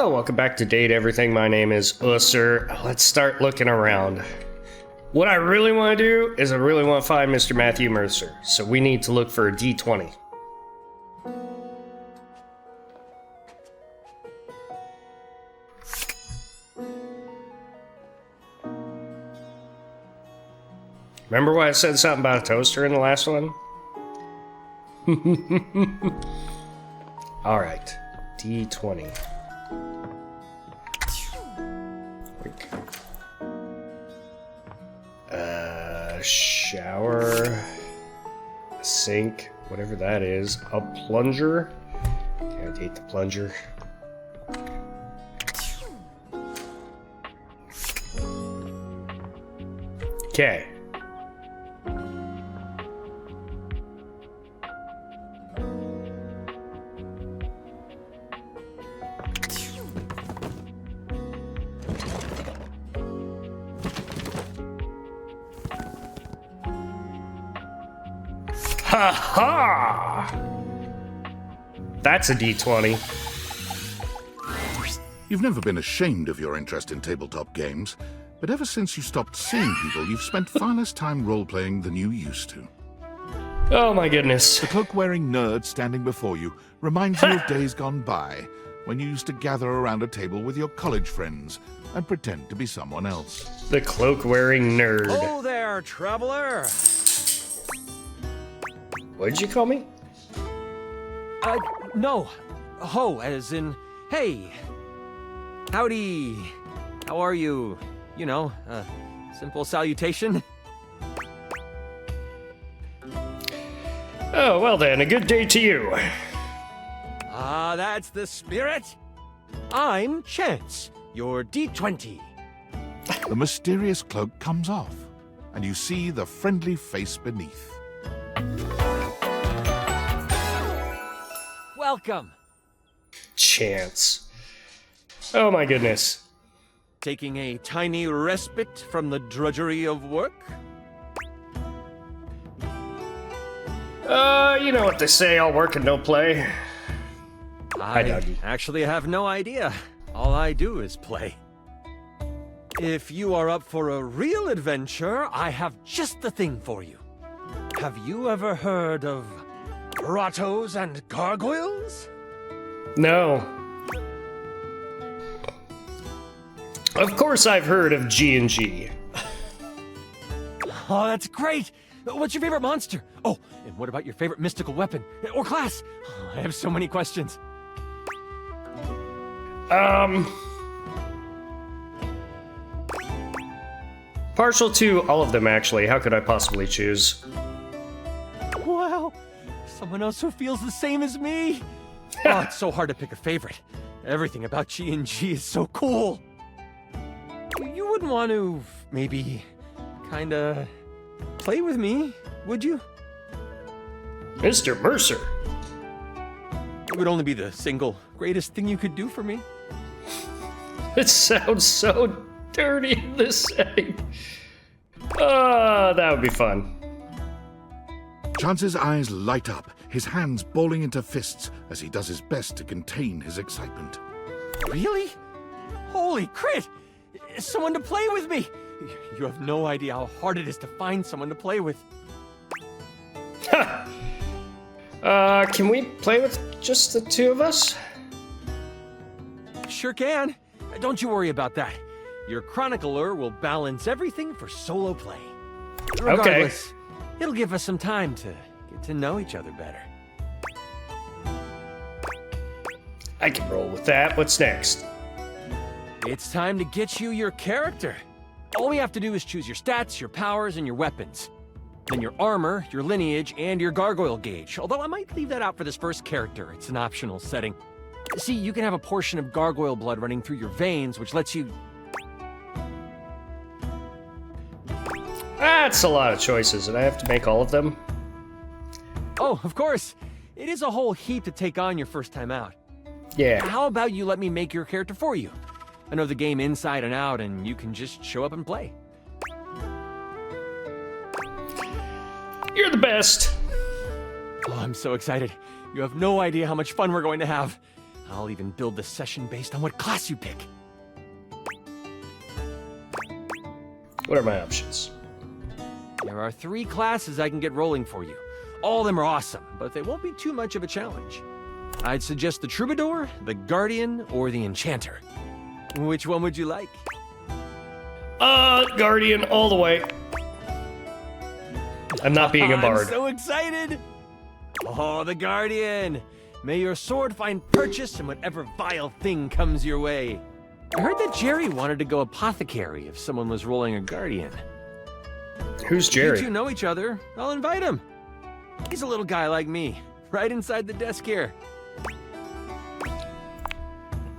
Hello, welcome back to Date Everything. My name is Ussur. Let's start looking around. What I really want to do is I really want to find Mr. Matthew Mercer, so we need to look for a D20. Remember why I said something about a toaster in the last one? Alright, D20. Shower, a sink, whatever that is, a plunger. Can't hate the plunger. Okay. Ha ha! That's a D20. You've never been ashamed of your interest in tabletop games, but ever since you stopped seeing people, you've spent far less time role-playing than you used to. Oh my goodness. The cloak-wearing nerd standing before you reminds you of days gone by, when you used to gather around a table with your college friends and pretend to be someone else. The cloak-wearing nerd. Oh there, traveler! What did you call me? No. Ho, as in, hey. Howdy. How are you? You know, simple salutation. Oh, well then, a good day to you. Ah, that's the spirit. I'm Chance, your D20. The mysterious cloak comes off, and you see the friendly face beneath. Welcome. Chance. Oh my goodness. Taking a tiny respite from the drudgery of work? You know what they say, all work and no play. Hi, doggy. Actually have no idea. All I do is play. If you are up for a real adventure, I have just the thing for you. Have you ever heard of grottos and gargoyles? No. Of course I've heard of G&G. Oh, that's great! What's your favorite monster? Oh, and what about your favorite mystical weapon? Or class? Oh, I have so many questions. Partial to all of them, actually. How could I possibly choose? Wow! Someone else who feels the same as me! Oh, it's so hard to pick a favorite. Everything about G&G is so cool. You wouldn't want to, maybe, kinda play with me, would you? Mr. Mercer. It would only be the single greatest thing you could do for me. It sounds so dirty in this setting. That would be fun. Chance's eyes light up, his hands balling into fists as he does his best to contain his excitement. Really? Holy crit! Someone to play with me! You have no idea how hard it is to find someone to play with. Can we play with just the two of us? Sure can. Don't you worry about that. Your chronicler will balance everything for solo play. Regardless, it'll give us some time to get to know each other better. I can roll with that. What's next? It's time to get you your character. All we have to do is choose your stats, your powers, and your weapons. Then your armor, your lineage, and your gargoyle gauge. Although I might leave that out for this first character. It's an optional setting. See, you can have a portion of gargoyle blood running through your veins, which lets you... That's a lot of choices, and I have to make all of them? Oh, of course. It is a whole heap to take on your first time out. Yeah. How about you let me make your character for you? I know the game inside and out, and you can just show up and play. You're the best. Oh, I'm so excited. You have no idea how much fun we're going to have. I'll even build the session based on what class you pick. What are my options? There are 3 classes I can get rolling for you. All of them are awesome, but they won't be too much of a challenge. I'd suggest the Troubadour, the Guardian, or the Enchanter. Which one would you like? Guardian all the way. I'm not being a bard. I'm so excited! Oh, the Guardian! May your sword find purchase in whatever vile thing comes your way. I heard that Jerry wanted to go apothecary if someone was rolling a Guardian. Who's Jerry? You two know each other, I'll invite him. He's a little guy like me, right inside the desk here.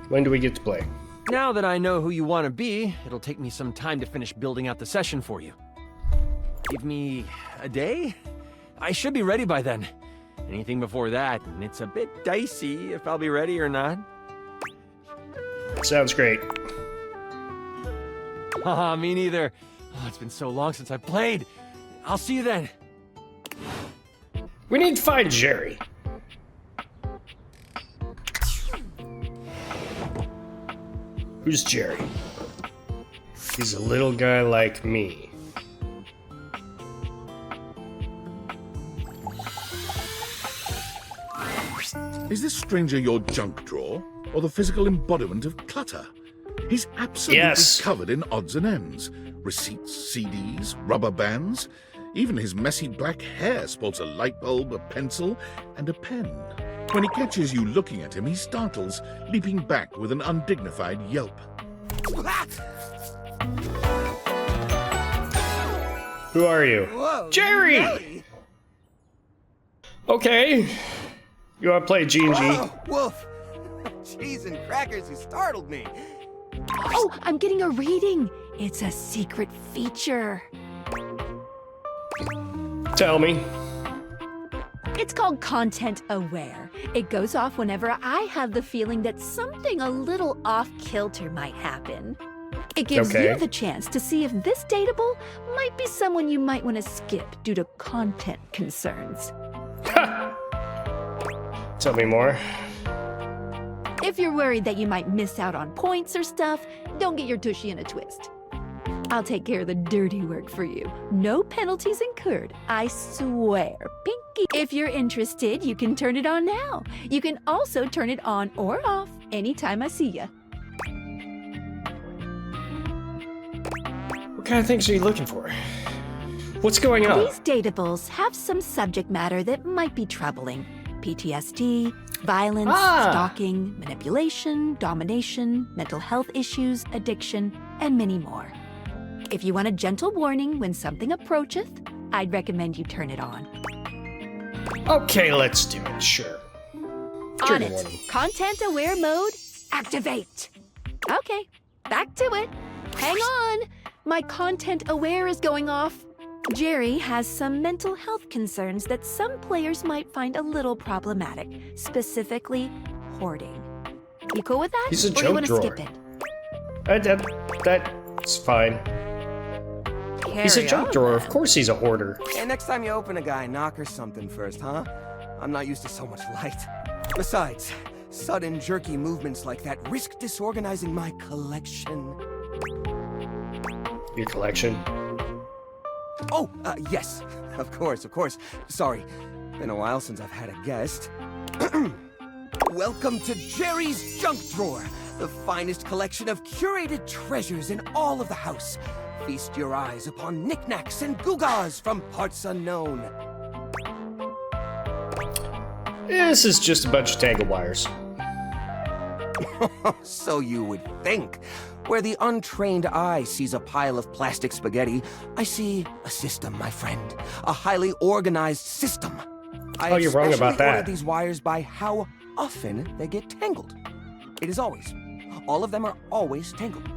When do we get to play? Now that I know who you want to be, it'll take me some time to finish building out the session for you. Give me a day? I should be ready by then. Anything before that, and it's a bit dicey if I'll be ready or not. Sounds great. Haha, me neither. Oh, it's been so long since I played. I'll see you then. We need to find Jerry. Who's Jerry? He's a little guy like me. Is this stranger your junk drawer, or the physical embodiment of clutter? He's absolutely covered in odds and ends. Receipts, CDs, rubber bands. Even his messy black hair sports a light bulb, a pencil, and a pen. When he catches you looking at him, he startles, leaping back with an undignified yelp. Who are you? Whoa, Jerry! Nelly. Okay. You want to play G&G? Whoa, Wolf! Cheese and crackers, you startled me. Oh, I'm getting a reading. It's a secret feature. Tell me. It's called Content Aware. It goes off whenever I have the feeling that something a little off-kilter might happen. It gives Okay. you the chance to see if this dateable might be someone you might want to skip due to content concerns. Tell me more. If you're worried that you might miss out on points or stuff, don't get your tushy in a twist. I'll take care of the dirty work for you. No penalties incurred, I swear. Pinky. If you're interested, you can turn it on now. You can also turn it on or off anytime I see ya. What kind of things are you looking for? What's going on? These datables have some subject matter that might be troubling. PTSD, violence, stalking, manipulation, domination, mental health issues, addiction, and many more. If you want a gentle warning when something approacheth, I'd recommend you turn it on. Okay, let's do it, sure. On Trigger it. warning. Content aware mode, activate. Okay, back to it. Hang on. My content aware is going off. Jerry has some mental health concerns that some players might find a little problematic, specifically hoarding. You cool with that? He's a or you junk want to drawer. skip it? That's fine. He's a Carry junk on, drawer. man. Of course he's a hoarder. Hey, next time you open a guy, knock her something first, huh? I'm not used to so much light. Besides, sudden jerky movements like that risk disorganizing my collection. Your collection. Oh, yes. Of course. Sorry. Been a while since I've had a guest. Welcome to Jerry's Junk Drawer, the finest collection of curated treasures in all of the house. Feast your eyes upon knickknacks and gewgaws from parts unknown. This is just a bunch of tangled wires. So you would think. Where the untrained eye sees a pile of plastic spaghetti, I see a system, my friend. A highly organized system. Oh, you're wrong about especially that. order these wires by how often they get tangled. It is always. All of them are always tangled.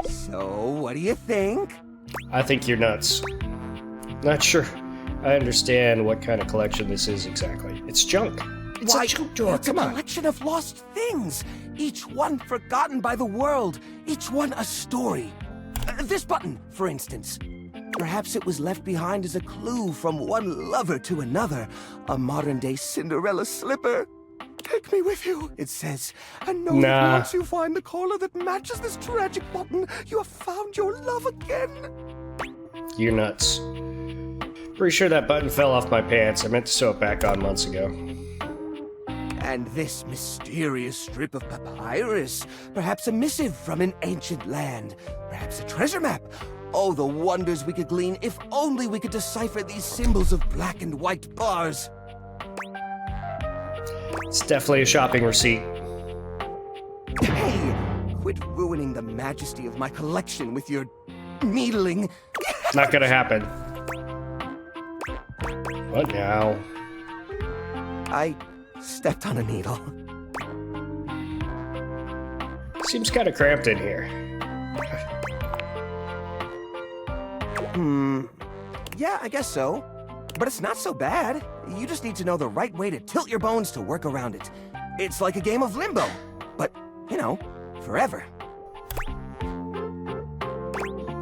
So, what do you think? I think you're nuts. Not sure I understand what kind of collection this is exactly. It's junk. It's Why, a junk drawer. it's a Come on. collection of lost things. Each one forgotten by the world. Each one a story. This button, for instance. Perhaps it was left behind as a clue from one lover to another. A modern-day Cinderella slipper. Take me with you, it says. And know Nah. that once you find the collar that matches this tragic button, you have found your love again. You're nuts. Pretty sure that button fell off my pants. I meant to sew it back on months ago. And this mysterious strip of papyrus, perhaps a missive from an ancient land, perhaps a treasure map. Oh, the wonders we could glean if only we could decipher these symbols of black and white bars. It's definitely a shopping receipt. Hey, quit ruining the majesty of my collection with your needling. Not gonna happen. What now? I stepped on a needle. Seems kind of cramped in here. Yeah, I guess so. But it's not so bad. You just need to know the right way to tilt your bones to work around it. It's like a game of limbo. But, you know, forever.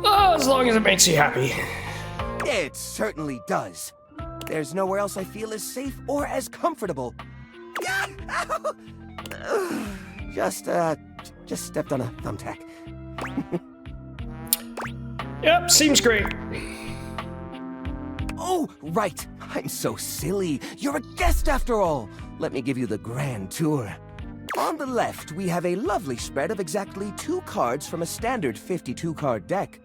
Oh, as long as it makes you happy. It certainly does. There's nowhere else I feel as safe or as comfortable. Just stepped on a thumbtack. Yep, seems great. Oh, right. I'm so silly. You're a guest after all. Let me give you the grand tour. On the left, we have a lovely spread of exactly 2 cards from a standard 52-card deck.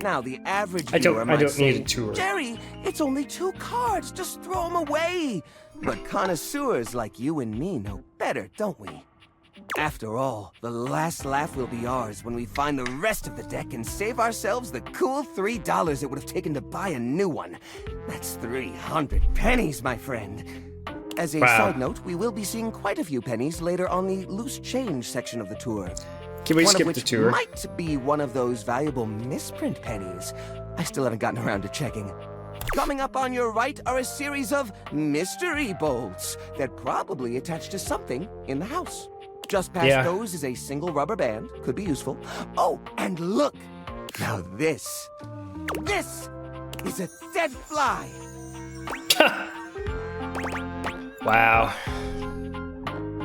Now, the average viewer might don't say, need a tour. Jerry, it's only 2 cards. Just throw them away. But connoisseurs like you and me know better, don't we? After all, the last laugh will be ours when we find the rest of the deck and save ourselves the cool $3 it would have taken to buy a new one. That's 300 pennies, my friend. As a side note, we will be seeing quite a few pennies later on the loose change section of the tour. Can we One skip of the which tour? might be one of those valuable misprint pennies. I still haven't gotten around to checking. Coming up on your right are a series of mystery bolts that probably attach to something in the house. Just past those is a single rubber band. Could be useful. Oh, and look! Now this is a dead fly. Wow.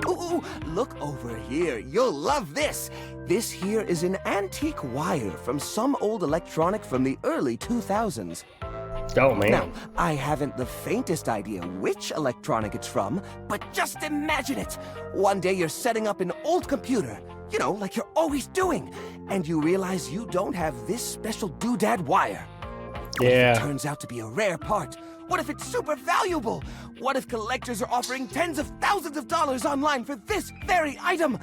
Ooh, look over here. You'll love this. This here is an antique wire from some old electronic from the early 2000s. Oh, man. Now, I haven't the faintest idea which electronic it's from, but just imagine it. One day you're setting up an old computer, you know, like you're always doing, and you realize you don't have this special doodad wire. Yeah. It turns out to be a rare part. What if it's super valuable? What if collectors are offering tens of thousands of dollars online for this very item?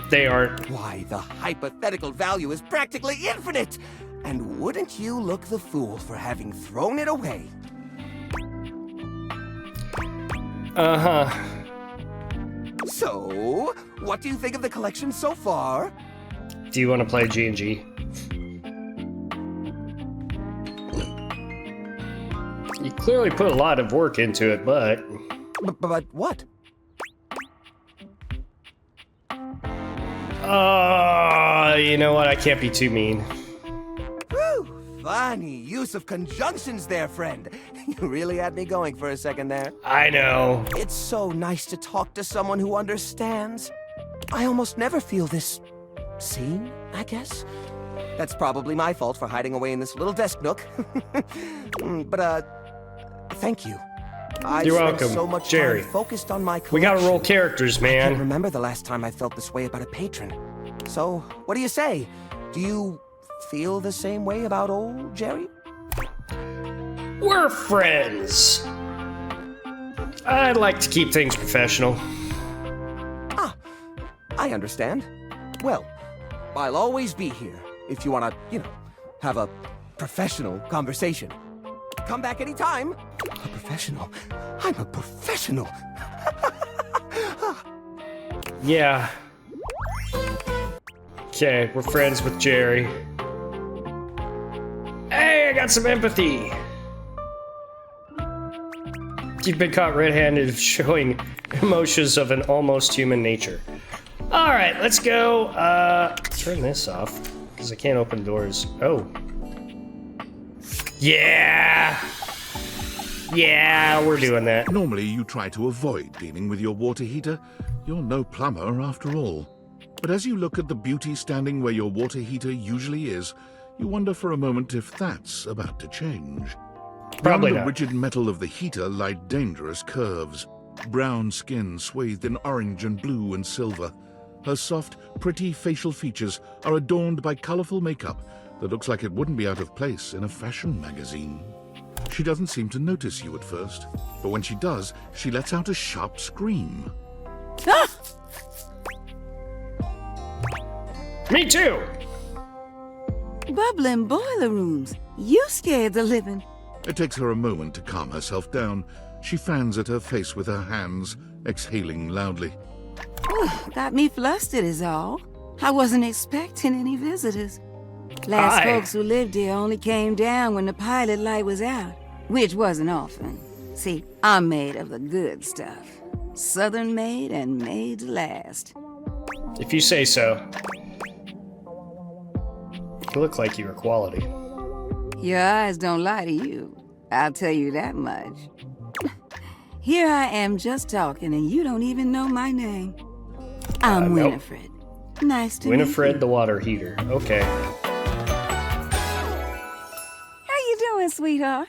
They aren't. Why, the hypothetical value is practically infinite! And wouldn't you look the fool for having thrown it away? Uh-huh. So, what do you think of the collection so far? Do you want to play G&G? You clearly put a lot of work into it, but... But what? You know what? I can't be too mean. Whew, funny use of conjunctions there, friend. You really had me going for a second there. I know. It's so nice to talk to someone who understands. I almost never feel this seen, I guess. That's probably my fault for hiding away in this little desk nook. But, thank you. You're spent welcome, so much Jerry. time focused on my collection. We gotta roll characters, I can't man. remember the last time I felt this way about a patron. So, what do you say? Do you feel the same way about old Jerry? We're friends. I'd like to keep things professional. Ah, I understand. Well, I'll always be here if you want to, have a professional conversation. Come back anytime. A professional? I'm a professional. Yeah. Okay, we're friends with Jerry. Hey, I got some empathy. You've been caught red-handed showing emotions of an almost human nature. All right, let's go. Turn this off because I can't open doors. Oh. Yeah. Yeah, we're doing that. Normally, you try to avoid dealing with your water heater. You're no plumber, after all. But as you look at the beauty standing where your water heater usually is, you wonder for a moment if that's about to change. Probably Beyond the not. rigid metal of the heater lie dangerous curves. Brown skin swathed in orange and blue and silver. Her soft, pretty facial features are adorned by colorful makeup that looks like it wouldn't be out of place in a fashion magazine. She doesn't seem to notice you at first, but when she does, she lets out a sharp scream. Ah! Me too. Bubbling boiler rooms. You scared the living. It takes her a moment to calm herself down. She fans at her face with her hands, exhaling loudly. Got me flustered is all. I wasn't expecting any visitors. Last Hi. folks who lived here only came down when the pilot light was out, which wasn't often. See, I'm made of the good stuff. Southern made and made to last. If you say so. You look like you were quality. Your eyes don't lie to you. I'll tell you that much. Here I am just talking and you don't even know my name. I'm Nope. Winifred. Nice to meet Winifred you. the water heater. Okay. How you doing, sweetheart?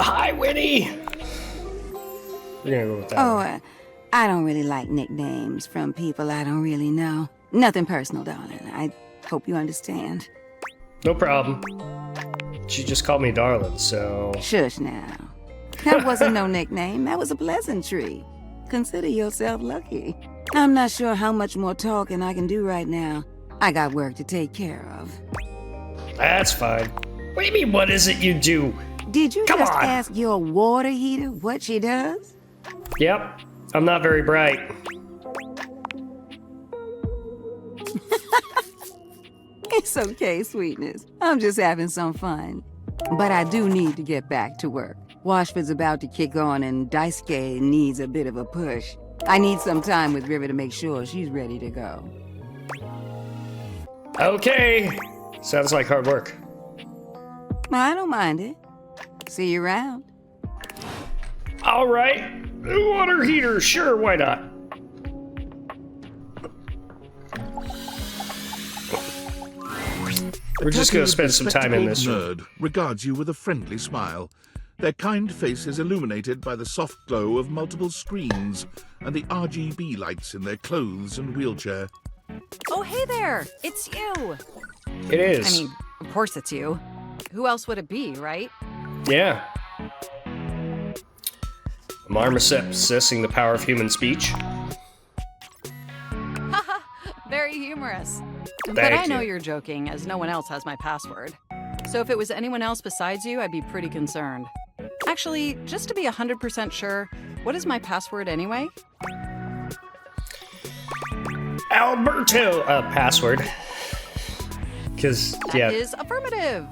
Hi, Winnie! We're gonna go with that. Oh, one. I don't really like nicknames from people I don't really know. Nothing personal, darling. I hope you understand. No problem. She just called me darling, so... Shush now. That wasn't no nickname. That was a pleasantry. Consider yourself lucky. I'm not sure how much more talking I can do right now. I got work to take care of. That's fine. What do you mean, what is it you do? Did you Come just on. ask your water heater what she does? Yep. I'm not very bright. It's okay, sweetness. I'm just having some fun. But I do need to get back to work. Washford's about to kick on and Daisuke needs a bit of a push. I need some time with River to make sure she's ready to go. Okay. Sounds like hard work. I don't mind it. See you around. All right. Water heater, sure, why not? We're just gonna spend some time in this room. Nerd regards you with a friendly smile. Their kind face is illuminated by the soft glow of multiple screens and the RGB lights in their clothes and wheelchair. Oh, hey there! It's you! It is. I mean, of course it's you. Who else would it be, right? Yeah. I'm assessing the power of human speech. Very humorous. But Thank I know you. you're joking, as no one else has my password. So if it was anyone else besides you, I'd be pretty concerned. Actually, just to be 100% sure, what is my password anyway? Alberto password. Cause That yeah, is affirmative!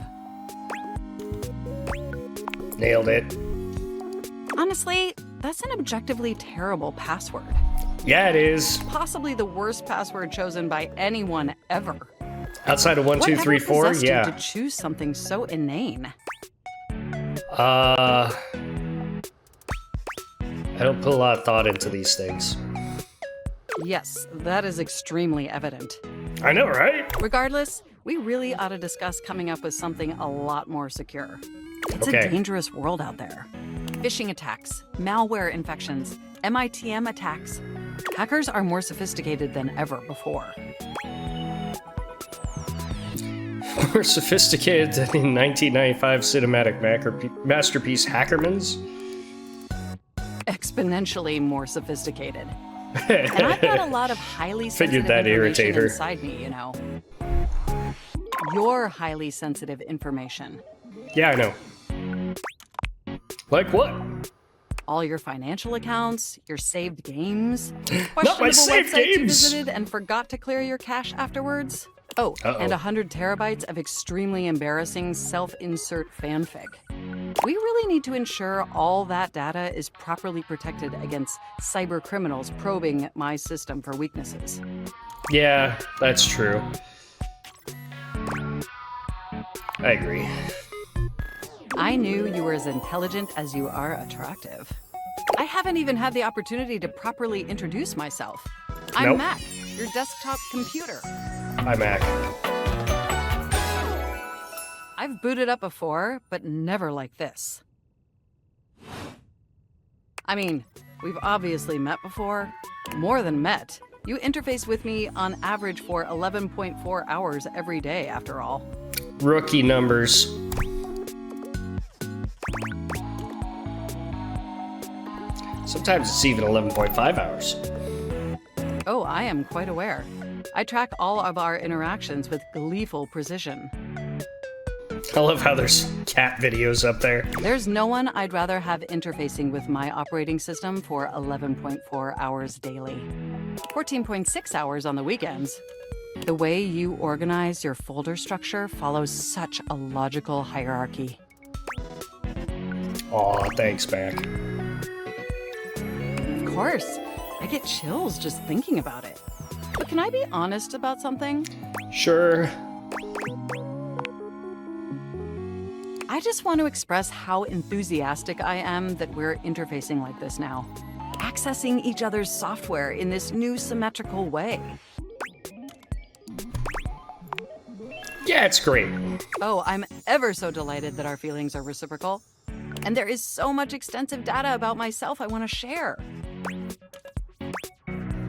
nailed it. Honestly, that's an objectively terrible password. Yeah, it is. Possibly the worst password chosen by anyone ever. Outside of 1, 2, 3, 4, Whatever possessed you yeah. to choose something so inane? I don't put a lot of thought into these things. Yes, that is extremely evident. I know, right? Regardless, we really ought to discuss coming up with something a lot more secure. It's Okay. a dangerous world out there. Phishing attacks, malware infections, MITM attacks. Hackers are more sophisticated than ever before. More sophisticated than in 1995 cinematic masterpiece Hackerman's. Exponentially more sophisticated. And I've got a lot of highly Figured sensitive that information irritate her. inside me, you know. Your highly sensitive information. Yeah, I know. Like what? All your financial accounts, your saved games, Not my questionable saved websites you games! visited and forgot to clear your cache afterwards. Oh, Uh-oh. and 100 terabytes of extremely embarrassing self-insert fanfic. We really need to ensure all that data is properly protected against cyber criminals probing my system for weaknesses. Yeah, that's true. I agree. I knew you were as intelligent as you are attractive. I haven't even had the opportunity to properly introduce myself. I'm Nope. Mac, your desktop computer. Hi, Mac. I've booted up before, but never like this. I mean, we've obviously met before. More than met. You interface with me on average for 11.4 hours every day, after all. Rookie numbers. Sometimes it's even 11.5 hours. Oh, I am quite aware. I track all of our interactions with gleeful precision. I love how there's cat videos up there. There's no one I'd rather have interfacing with my operating system for 11.4 hours daily. 14.6 hours on the weekends. The way you organize your folder structure follows such a logical hierarchy. Aw, thanks, Mac. Of course, I get chills just thinking about it. But can I be honest about something? Sure. I just want to express how enthusiastic I am that we're interfacing like this now. Accessing each other's software in this new symmetrical way. Yeah, it's great. Oh, I'm ever so delighted that our feelings are reciprocal. And there is so much extensive data about myself I want to share.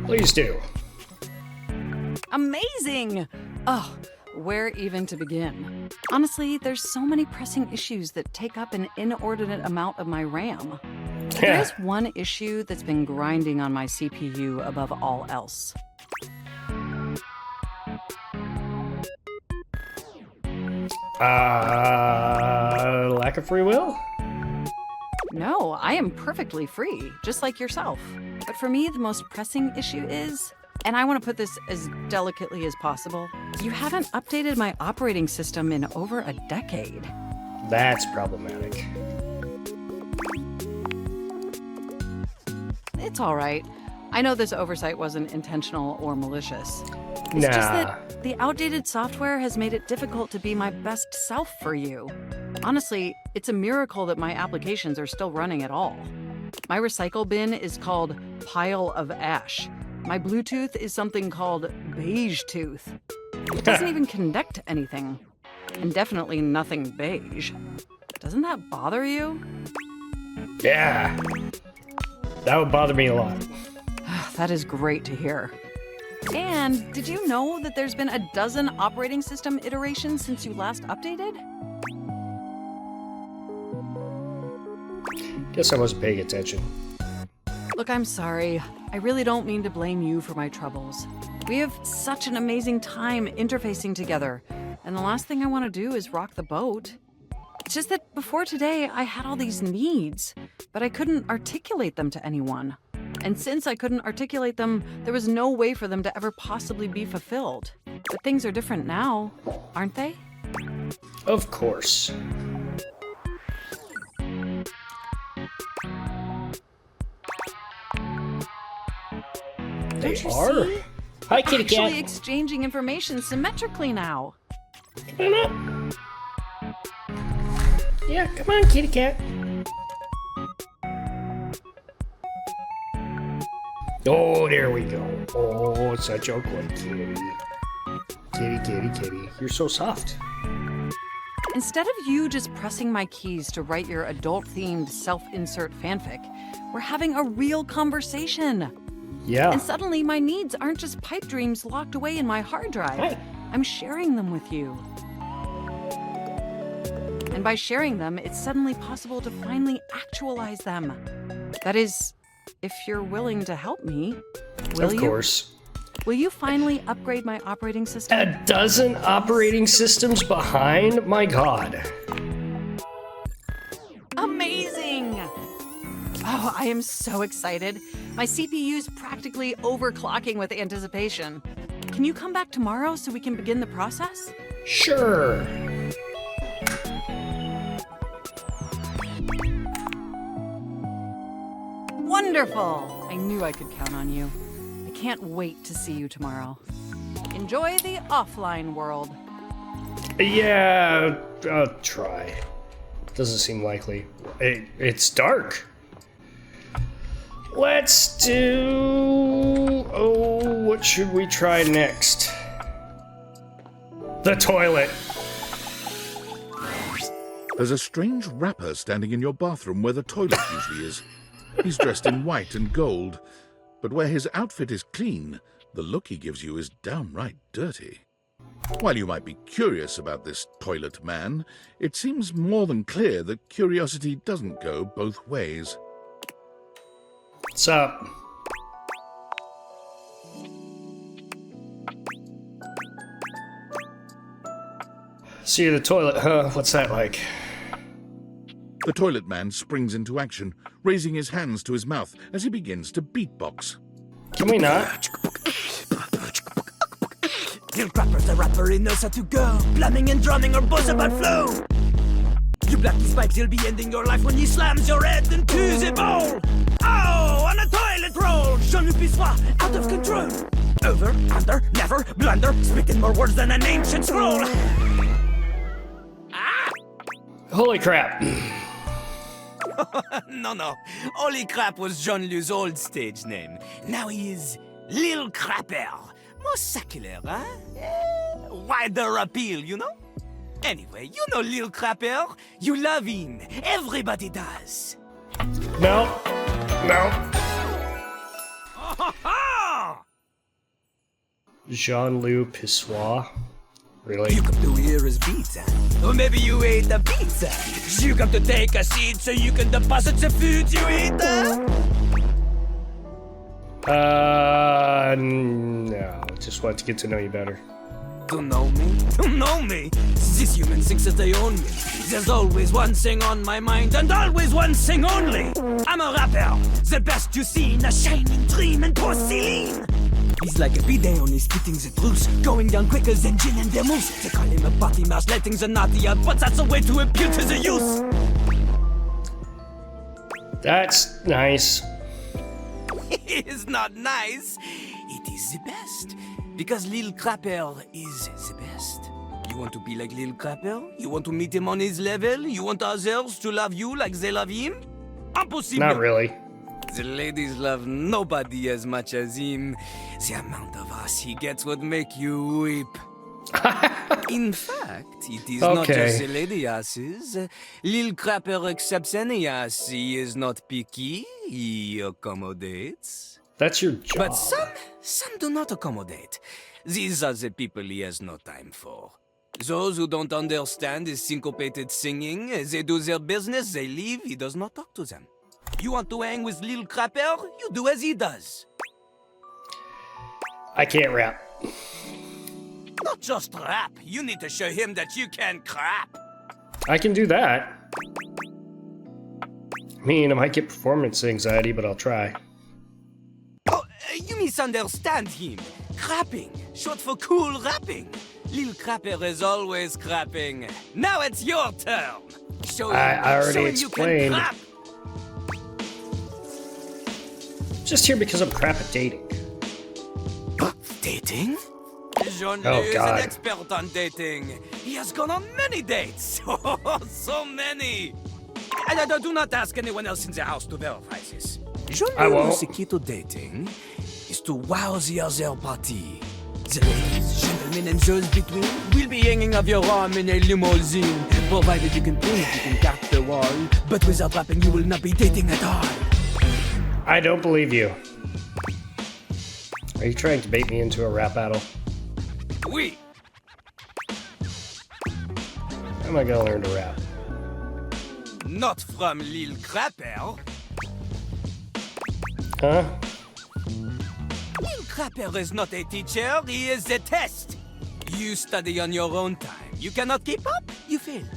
Please do. Amazing! Oh, where even to begin? Honestly, there's so many pressing issues that take up an inordinate amount of my RAM. But there is one issue that's been grinding on my CPU above all else. Lack of free will? No, I am perfectly free, just like yourself. But for me, the most pressing issue is, and I want to put this as delicately as possible, you haven't updated my operating system in over a decade. That's problematic. It's all right. I know this oversight wasn't intentional or malicious. It's just that the outdated software has made it difficult to be my best self for you. Honestly, it's a miracle that my applications are still running at all. My recycle bin is called Pile of Ash. My Bluetooth is something called Beige Tooth. It doesn't even connect to anything. And definitely nothing beige. Doesn't that bother you? Yeah. That would bother me a lot. That is great to hear. And did you know that there's been a dozen operating system iterations since you last updated? Guess I wasn't paying attention. Look, I'm sorry. I really don't mean to blame you for my troubles. We have such an amazing time interfacing together, and the last thing I want to do is rock the boat. It's just that before today, I had all these needs, but I couldn't articulate them to anyone. And since I couldn't articulate them, there was no way for them to ever possibly be fulfilled. But things are different now, aren't they? Of course. They Don't you are? see? Hi, kitty Actually cat. exchanging information symmetrically now. Come on up. Yeah, come on, kitty cat. Oh, there we go. Oh, such a good kitty. Kitty, kitty, kitty. You're so soft. Instead of you just pressing my keys to write your adult-themed self-insert fanfic, we're having a real conversation. Yeah. And suddenly my needs aren't just pipe dreams locked away in my hard drive. Hi. I'm sharing them with you. And by sharing them, it's suddenly possible to finally actualize them. That is, if you're willing to help me, will you? Of course. Will you finally upgrade my operating system? A dozen operating systems behind? My God. Amazing! Oh, I am so excited. My CPU's practically overclocking with anticipation. Can you come back tomorrow so we can begin the process? Sure. Wonderful! I knew I could count on you. I can't wait to see you tomorrow. Enjoy the offline world. Yeah, I'll try. Doesn't seem likely. It's dark. Let's do... Oh, what should we try next? The toilet. There's a strange rapper standing in your bathroom where the toilet usually is. He's dressed in white and gold, but where his outfit is clean, the look he gives you is downright dirty. While you might be curious about this toilet man, it seems more than clear that curiosity doesn't go both ways. What's up? See the toilet, huh? What's that like? The toilet man springs into action, raising his hands to his mouth as he begins to beatbox. Can we not? Lil Crapper's a rapper, he knows how to go. Plumbing and drumming are both about flow. You black these pipes, he'll be ending your life when he slams your head into the bowl. Oh, on a toilet roll, Jean-Luc Ussur, out of control. Over, under, never, blunder, spitting more words than an ancient scroll. Holy crap. No. Holy Crap was Jean-Luc's old stage name. Now he is Lil Crapper. More secular, huh? Wider appeal, you know? Anyway, you know Lil Crapper. You love him. Everybody does. No. Jean-Luc Ussur? Really? You come to hear his pizza. Or maybe you ate the pizza. You come to take a seat so you can deposit the food you eat. No. Just wanted to get to know you better. To know me? To know me? These humans think that they own me. There's always one thing on my mind, and always one thing only. I'm a rapper, the best you've seen, a shining dream in porcelain. He's like a bidet, only spitting the truth, going down quicker than gin and vermouth. They call him a party mouse, letting the naughty out, but that's a way to appeal to the youth. That's nice. It is not nice. It is the best. Because Lil Crapper is the best. You want to be like Lil Crapper? You want to meet him on his level? You want others to love you like they love him? Impossible. Not really. The ladies love nobody as much as him. The amount of ass he gets would make you weep. In fact, it is not just the lady asses. Lil Crapper accepts any ass. He is not picky. He accommodates. That's your job. But some do not accommodate. These are the people he has no time for. Those who don't understand his syncopated singing, they do their business, they leave, he does not talk to them. You want to hang with Lil Crapper? You do as he does. I can't rap. Not just rap, you need to show him that you can crap. I can do that. I mean, I might get performance anxiety, but I'll try. Oh, you misunderstand him. Crapping, short for cool rapping. Lil Crapper is always crapping. Now it's your turn. Show him, I already show him explained. You can crap. Just here because I'm crap at dating. Dating? Jean-Luc is an expert on dating. He has gone on many dates. Oh, so many. And do not ask anyone else in the house to verify this. Jean-Luc's key to dating is to wow the other party. The ladies, gentlemen, and those between will be hanging off your arm in a limousine. Provided you can paint, you can cut the wall. But without rapping, you will not be dating at all. I don't believe you. Are you trying to bait me into a rap battle? Oui. How am I gonna learn to rap? Not from Lil Crapper. Huh? Lil Crapper is not a teacher, he is a test. You study on your own time. You cannot keep up, you fail.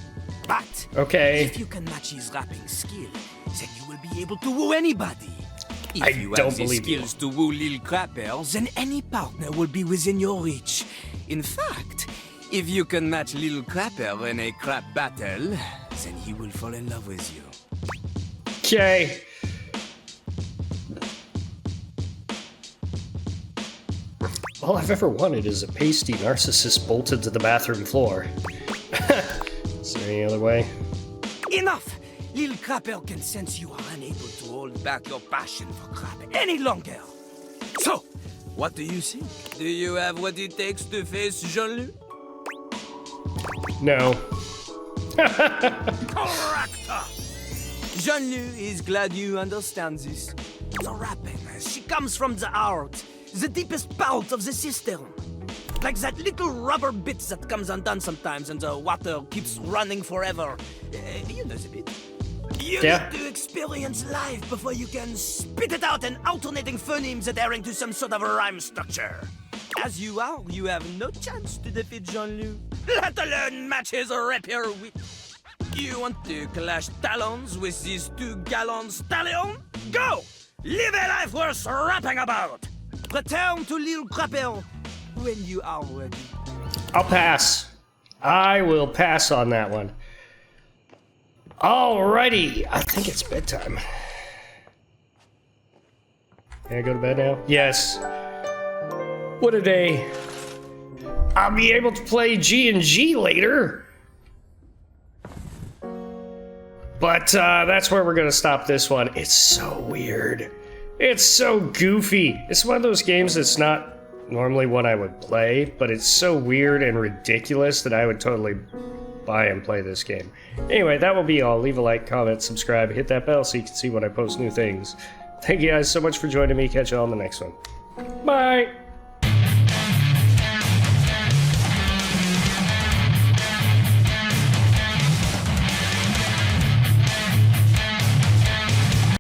But if you can match his rapping skill, then you will be able to woo anybody. If you have the skills to woo Lil Crapper, then any partner will be within your reach. In fact, if you can match Lil Crapper in a crap battle, then he will fall in love with you. Okay. All I've ever wanted is a pasty narcissist bolted to the bathroom floor. Is there any other way? Enough! Lil Crapper can sense you are unable to hold back your passion for crap any longer. So, what do you think? Do you have what it takes to face Jean-Luc? No. Correct! Jean-Luc is glad you understand this. The rapping, she comes from the heart, the deepest part of the system. Like that little rubber bit that comes undone sometimes and the water keeps running forever. You know the bit. You need to experience life before you can spit it out in alternating phonemes adhering to some sort of a rhyme structure. As you are, you have no chance to defeat Jean-Luc, let alone match his rapier wit. You want to clash talons with these 2 gallon stallions? Go! Live a life worth rapping about! Return to Lil Crapper when you are ready. I'll pass. I will pass on that one. Alrighty, I think it's bedtime. Can I go to bed now? Yes. What a day. I'll be able to play G&G later. But that's where we're gonna stop this one. It's so weird. It's so goofy. It's one of those games that's not normally what I would play, but it's so weird and ridiculous that I would totally buy and play this game. Anyway, that will be all. Leave a like, comment, subscribe, hit that bell so you can see when I post new things. Thank you guys so much for joining me. Catch you all on the next one. Bye!